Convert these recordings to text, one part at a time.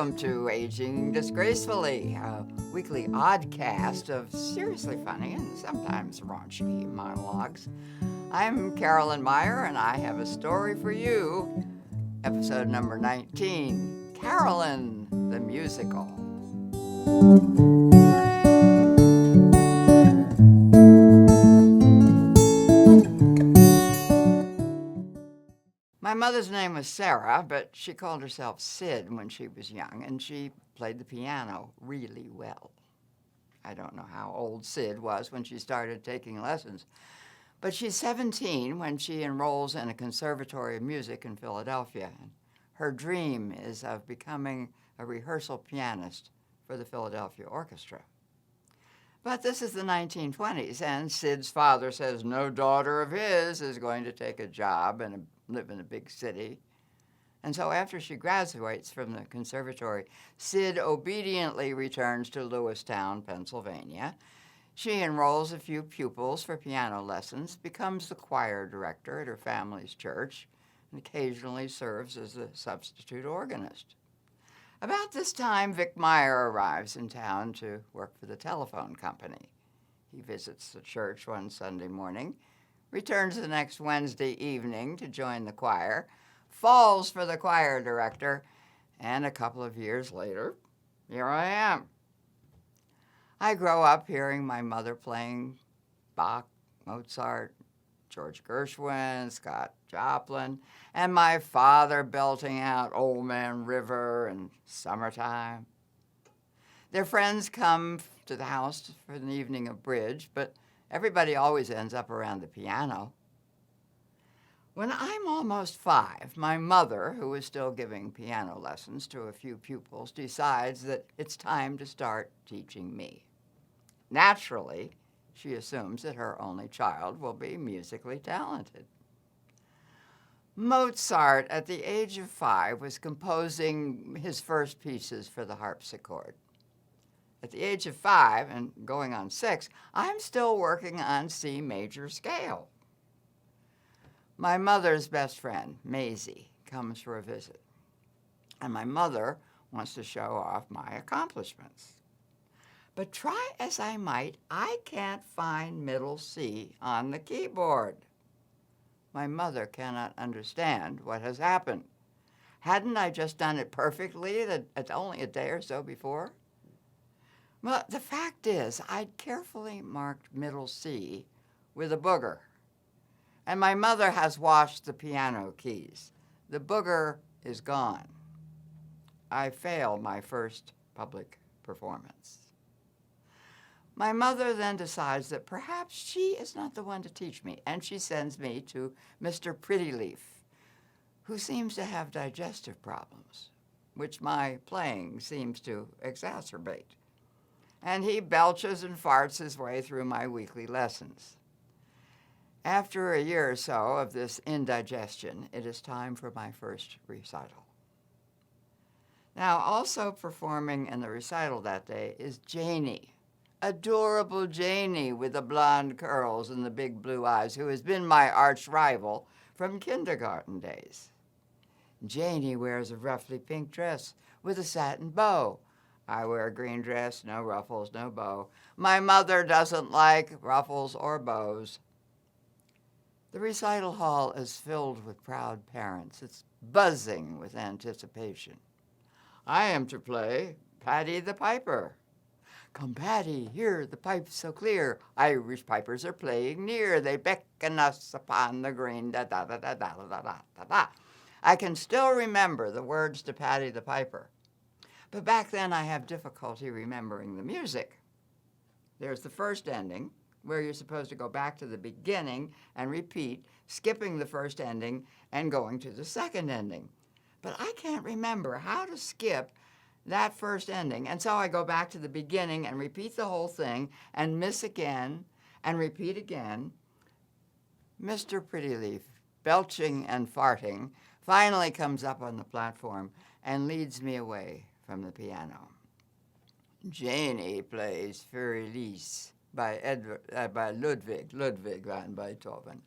welcome to Aging Disgracefully, a weekly oddcast of seriously funny and sometimes raunchy monologues. I'm Carolyn Meyer, and I have a story for you. Episode number 19, Carolyn, the musical. My mother's name was Sarah, but she called herself Sid when she was young, and she played the piano really well. I don't know how old Sid was when she started taking lessons, but she's 17 when she enrolls in a conservatory of music in Philadelphia. Her dream is of becoming a rehearsal pianist for the Philadelphia Orchestra. But this is the 1920s, and Sid's father says no daughter of his is going to take a job and live in a big city. And so after she graduates from the conservatory, Sid obediently returns to Lewistown, Pennsylvania. She enrolls a few pupils for piano lessons, becomes the choir director at her family's church, and occasionally serves as a substitute organist. About this time, Vic Meyer arrives in town to work for the telephone company. He visits the church one Sunday morning, returns the next Wednesday evening to join the choir, falls for the choir director, and a couple of years later, here I am. I grow up hearing my mother playing Bach, Mozart, George Gershwin, Scott Joplin, and my father belting out Old Man River and Summertime. Their friends come to the house for an evening of bridge, but everybody always ends up around the piano. When I'm almost 5, my mother, who is still giving piano lessons to a few pupils, decides that it's time to start teaching me. Naturally, she assumes that her only child will be musically talented. Mozart, at the age of 5, was composing his first pieces for the harpsichord. At the age of 5 and going on 6, I'm still working on C major scale. My mother's best friend, Maisie, comes for a visit, and my mother wants to show off my accomplishments. But try as I might, I can't find middle C on the keyboard. My mother cannot understand what has happened. Hadn't I just done it perfectly only a day or so before? Well, the fact is, I'd carefully marked middle C with a booger, and my mother has washed the piano keys. The booger is gone. I fail my first public performance. My mother then decides that perhaps she is not the one to teach me, and she sends me to Mr. Prettyleaf, who seems to have digestive problems, which my playing seems to exacerbate. And he belches and farts his way through my weekly lessons. After a year or so of this indigestion, it is time for my first recital. Now, also performing in the recital that day is Janie, adorable Janie with the blonde curls and the big blue eyes, who has been my arch rival from kindergarten days. Janie wears a ruffly pink dress with a satin bow. I wear a green dress, no ruffles, no bow. My mother doesn't like ruffles or bows. The recital hall is filled with proud parents. It's buzzing with anticipation. I am to play Paddy the Piper. Come, Paddy, hear the pipes so clear. Irish pipers are playing near. They beckon us upon the green, da-da-da-da-da-da-da-da-da. I can still remember the words to Paddy the Piper. But back then I have difficulty remembering the music. There's the first ending, where you're supposed to go back to the beginning and repeat, skipping the first ending and going to the second ending. But I can't remember how to skip that first ending, and so I go back to the beginning and repeat the whole thing and miss again and repeat again. Mr. Prettyleaf, belching and farting, finally comes up on the platform and leads me away from the piano. Janie plays Fur-Elise by Ludwig van Beethoven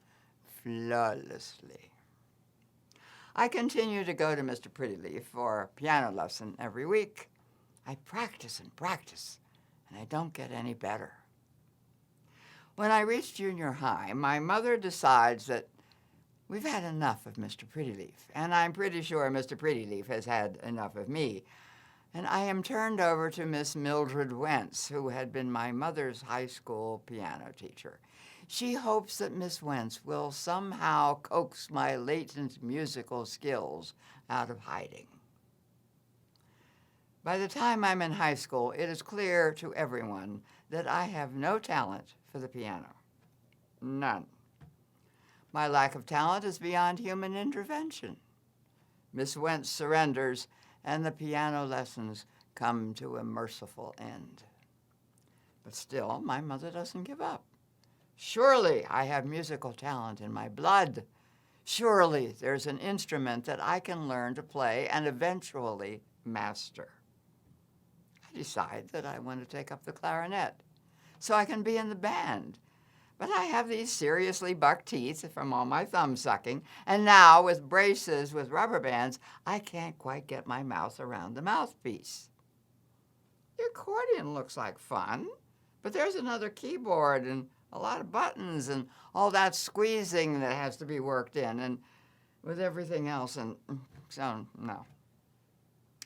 flawlessly. I continue to go to Mr. Prettyleaf for a piano lesson every week. I practice and practice, and I don't get any better. When I reach junior high, my mother decides that we've had enough of Mr. Prettyleaf, and I'm pretty sure Mr. Prettyleaf has had enough of me. And I am turned over to Miss Mildred Wentz, who had been my mother's high school piano teacher. She hopes that Miss Wentz will somehow coax my latent musical skills out of hiding. By the time I'm in high school, it is clear to everyone that I have no talent for the piano. None. My lack of talent is beyond human intervention. Miss Wentz surrenders, and the piano lessons come to a merciful end. But still, my mother doesn't give up. Surely I have musical talent in my blood. Surely there's an instrument that I can learn to play and eventually master. I decide that I want to take up the clarinet so I can be in the band. But I have these seriously buck teeth from all my thumb sucking, and now with braces with rubber bands, I can't quite get my mouth around the mouthpiece. The accordion looks like fun, but there's another keyboard and a lot of buttons and all that squeezing that has to be worked in, and with everything else, and so no.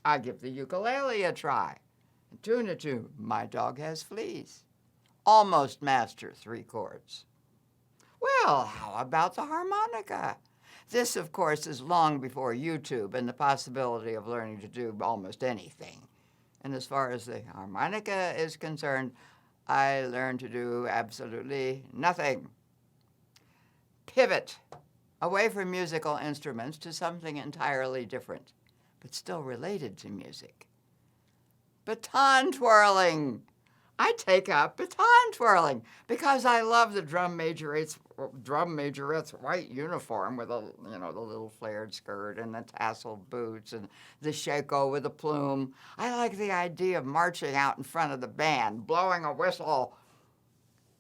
I give the ukulele a try. Tune a tune, My Dog Has Fleas. Almost master 3 chords. Well, how about the harmonica? This, of course, is long before YouTube and the possibility of learning to do almost anything. And as far as the harmonica is concerned, I learned to do absolutely nothing. Pivot away from musical instruments to something entirely different, but still related to music. Baton twirling. I take up baton twirling because I love the drum majorette's white uniform with the little flared skirt and the tasseled boots and the shako with a plume. I like the idea of marching out in front of the band, blowing a whistle.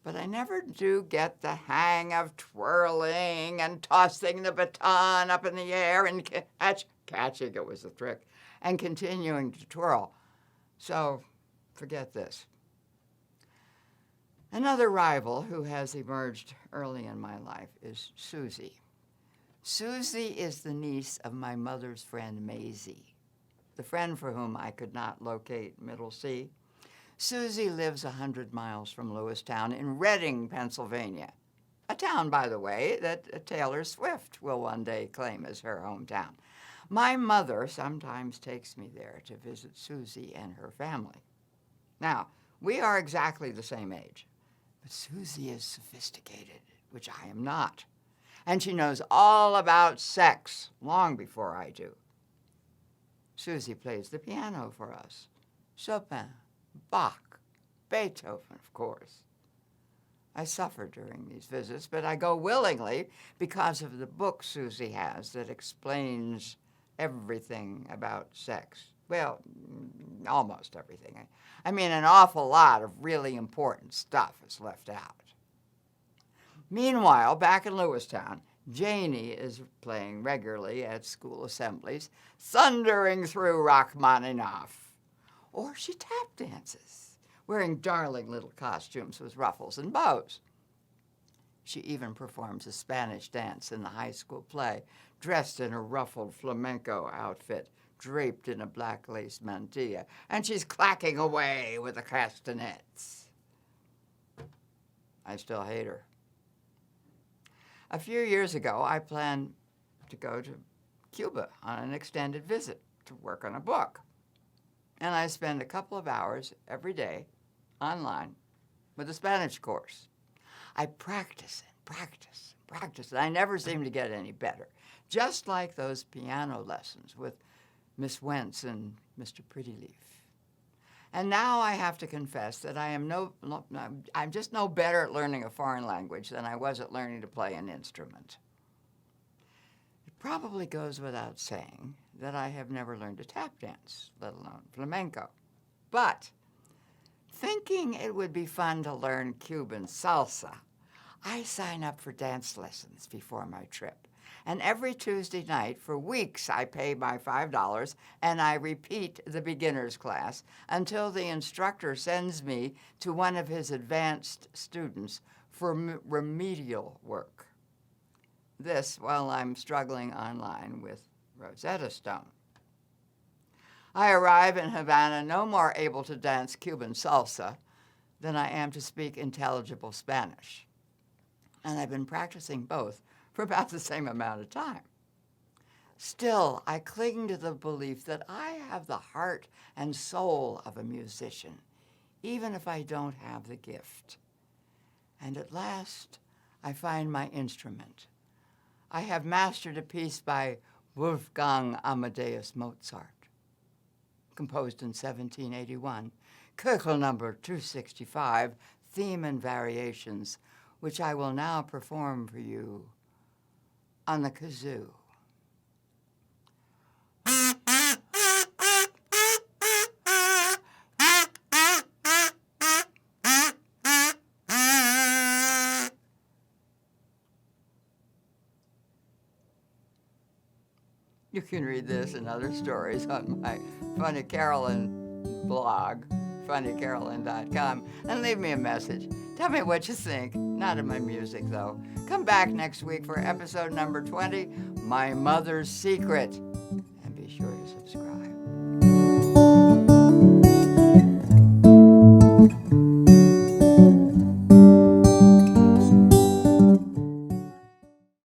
But I never do get the hang of twirling and tossing the baton up in the air and catching it was the trick, and continuing to twirl. So forget this. Another rival who has emerged early in my life is Susie. Susie is the niece of my mother's friend Maisie, the friend for whom I could not locate Middle C. Susie lives 100 miles from Lewistown in Reading, Pennsylvania, a town, by the way, that Taylor Swift will one day claim as her hometown. My mother sometimes takes me there to visit Susie and her family. Now, we are exactly the same age. But Susie is sophisticated, which I am not. And she knows all about sex long before I do. Susie plays the piano for us. Chopin, Bach, Beethoven, of course. I suffer during these visits, but I go willingly because of the book Susie has that explains everything about sex. Well, almost everything. I mean, an awful lot of really important stuff is left out. Meanwhile, back in Lewistown, Janie is playing regularly at school assemblies, thundering through Rachmaninoff. Or she tap dances, wearing darling little costumes with ruffles and bows. She even performs a Spanish dance in the high school play, dressed in a ruffled flamenco outfit, draped in a black lace mantilla, and she's clacking away with the castanets. I still hate her. A few years ago, I planned to go to Cuba on an extended visit to work on a book. And I spend a couple of hours every day online with a Spanish course. I practice and practice and practice, and I never seem to get any better. Just like those piano lessons with Miss Wentz and Mr. Prettyleaf. And now I have to confess that I'm just no better at learning a foreign language than I was at learning to play an instrument. It probably goes without saying that I have never learned to tap dance, let alone flamenco. But thinking it would be fun to learn Cuban salsa, I sign up for dance lessons before my trip. And every Tuesday night for weeks, I pay my $5 and I repeat the beginner's class until the instructor sends me to one of his advanced students for remedial work. This while I'm struggling online with Rosetta Stone. I arrive in Havana no more able to dance Cuban salsa than I am to speak intelligible Spanish. And I've been practicing both for about the same amount of time. Still, I cling to the belief that I have the heart and soul of a musician, even if I don't have the gift. And at last, I find my instrument. I have mastered a piece by Wolfgang Amadeus Mozart, composed in 1781, Köchel number 265, Theme and Variations, which I will now perform for you on the kazoo. You can read this and other stories on my Funny Carolyn blog, funnycarolyn.com, and leave me a message. Tell me what you think. Not of my music, though. Come back next week for episode number 20, My Mother's Secret. And be sure to subscribe.